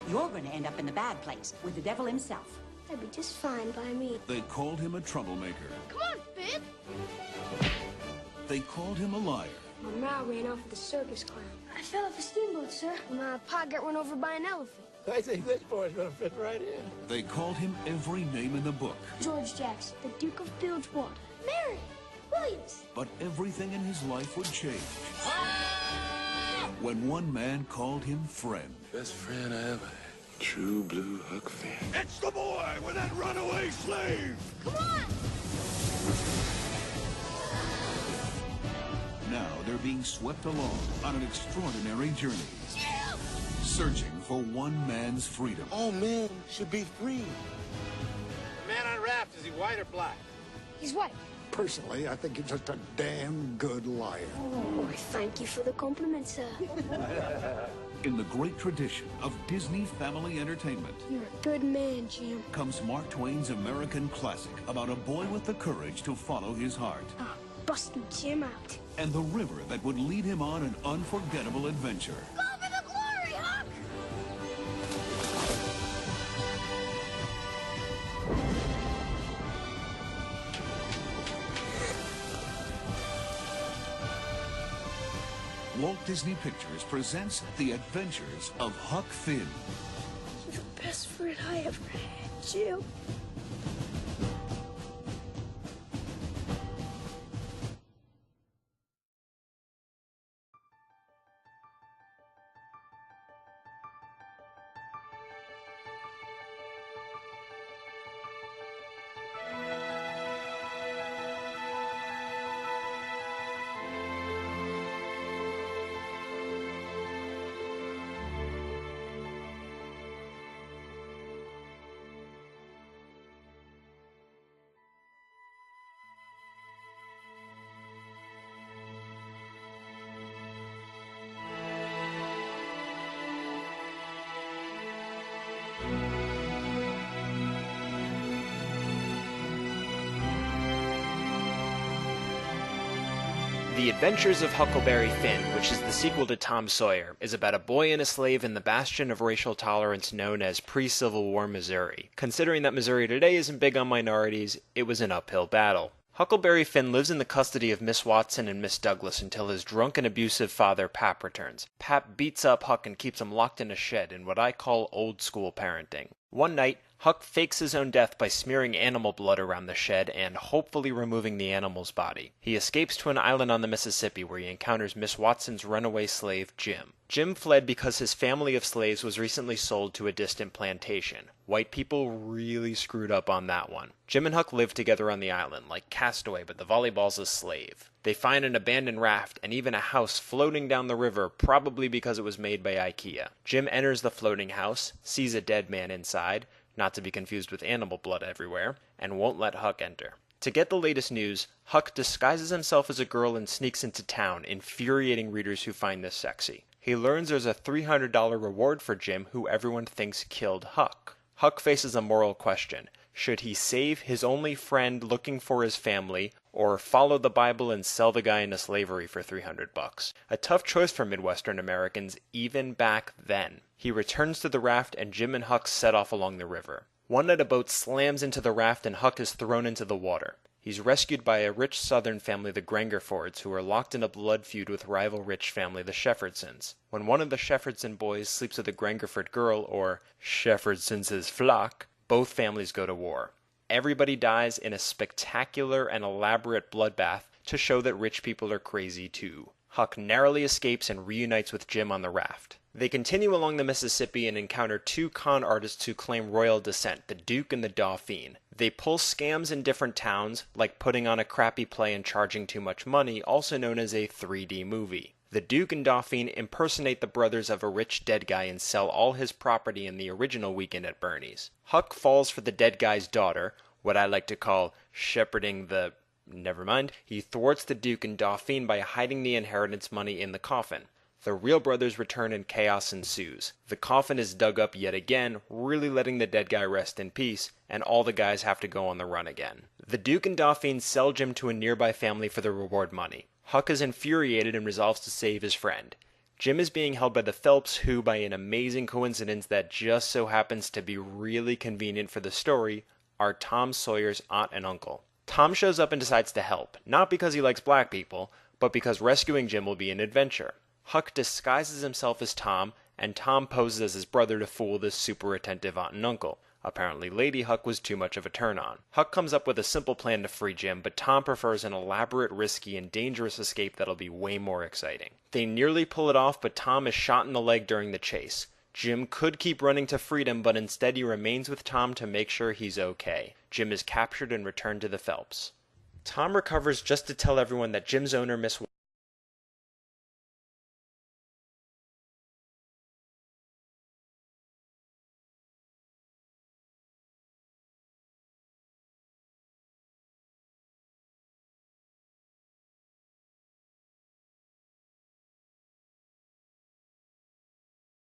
You're going to end up in the bad place with the devil himself. That'd be just fine by me. They called him a troublemaker. Come on, Finn! They called him a liar. My ma ran off with a circus clown. I fell off a steamboat, sir. My pa got run over by an elephant. I think this boy's gonna fit right in. They called him every name in the book. George Jackson, the Duke of Bilgewater. Mary! Williams! But everything in his life would change when one man called him friend. Best friend I ever had. True blue Huck Finn. It's the boy with that runaway slave! Come on! Now they're being swept along on an extraordinary journey. Jim! Searching for one man's freedom. All men should be free. The man on raft, is he white or black? He's white. Personally, I think you're just a damn good liar. Oh, thank you for the compliment, sir. In the great tradition of Disney family entertainment You're a good man, Jim. comes Mark Twain's American classic about a boy with the courage to follow his heart Busting Jim out. and the river that would lead him on an unforgettable adventure. Go for the glory, Huck! Walt Disney Pictures presents The Adventures of Huck Finn. You're the best friend I ever had, Jim. The Adventures of Huckleberry Finn, which is the sequel to Tom Sawyer, is about a boy and a slave in the bastion of racial tolerance known as pre-Civil War Missouri. Considering that Missouri today isn't big on minorities, it was an uphill battle. Huckleberry Finn lives in the custody of Miss Watson and Miss Douglas until his drunk and abusive father Pap returns. Pap beats up Huck and keeps him locked in a shed in what I call old-school parenting. One night, Huck fakes his own death by smearing animal blood around the shed and hopefully removing the animal's body. He escapes to an island on the Mississippi where he encounters Miss Watson's runaway slave, Jim. Jim fled because his family of slaves was recently sold to a distant plantation. White people really screwed up on that one. Jim and Huck live together on the island, like Castaway, but the volleyball's a slave. They find an abandoned raft and even a house floating down the river, probably because it was made by IKEA. Jim enters the floating house, sees a dead man inside, not to be confused with animal blood everywhere, and won't let Huck enter. To get the latest news, Huck disguises himself as a girl and sneaks into town, infuriating readers who find this sexy. He learns there's a $300 reward for Jim, who everyone thinks killed Huck. Huck faces a moral question. Should he save his only friend looking for his family, or follow the Bible and sell the guy into slavery for $300? A tough choice for Midwestern Americans, even back then. He returns to the raft and Jim and Huck set off along the river. One night a boat slams into the raft and Huck is thrown into the water. He's rescued by a rich southern family, the Grangerfords, who are locked in a blood feud with rival rich family, the Shepherdsons. When one of the Shepherdson boys sleeps with a Grangerford girl, or Shepherdsons' flock, both families go to war. Everybody dies in a spectacular and elaborate bloodbath to show that rich people are crazy too. Huck narrowly escapes and reunites with Jim on the raft. They continue along the Mississippi and encounter two con artists who claim royal descent, the Duke and the Dauphin. They pull scams in different towns, like putting on a crappy play and charging too much money, also known as a 3D movie. The Duke and Dauphin impersonate the brothers of a rich dead guy and sell all his property in the original Weekend at Bernie's. Huck falls for the dead guy's daughter, what I like to call shepherding the... never mind. He thwarts the Duke and Dauphin by hiding the inheritance money in the coffin. The real brothers return and chaos ensues. The coffin is dug up yet again, really letting the dead guy rest in peace, and all the guys have to go on the run again. The Duke and Dauphin sell Jim to a nearby family for the reward money. Huck is infuriated and resolves to save his friend. Jim is being held by the Phelps, who, by an amazing coincidence that just so happens to be really convenient for the story, are Tom Sawyer's aunt and uncle. Tom shows up and decides to help, not because he likes black people, but because rescuing Jim will be an adventure. Huck disguises himself as Tom, and Tom poses as his brother to fool this super attentive aunt and uncle. Apparently Lady Huck was too much of a turn-on. Huck comes up with a simple plan to free Jim, but Tom prefers an elaborate, risky, and dangerous escape that'll be way more exciting. They nearly pull it off, but Tom is shot in the leg during the chase. Jim could keep running to freedom, but instead he remains with Tom to make sure he's okay. Jim is captured and returned to the Phelps. Tom recovers just to tell everyone that Jim's owner, Miss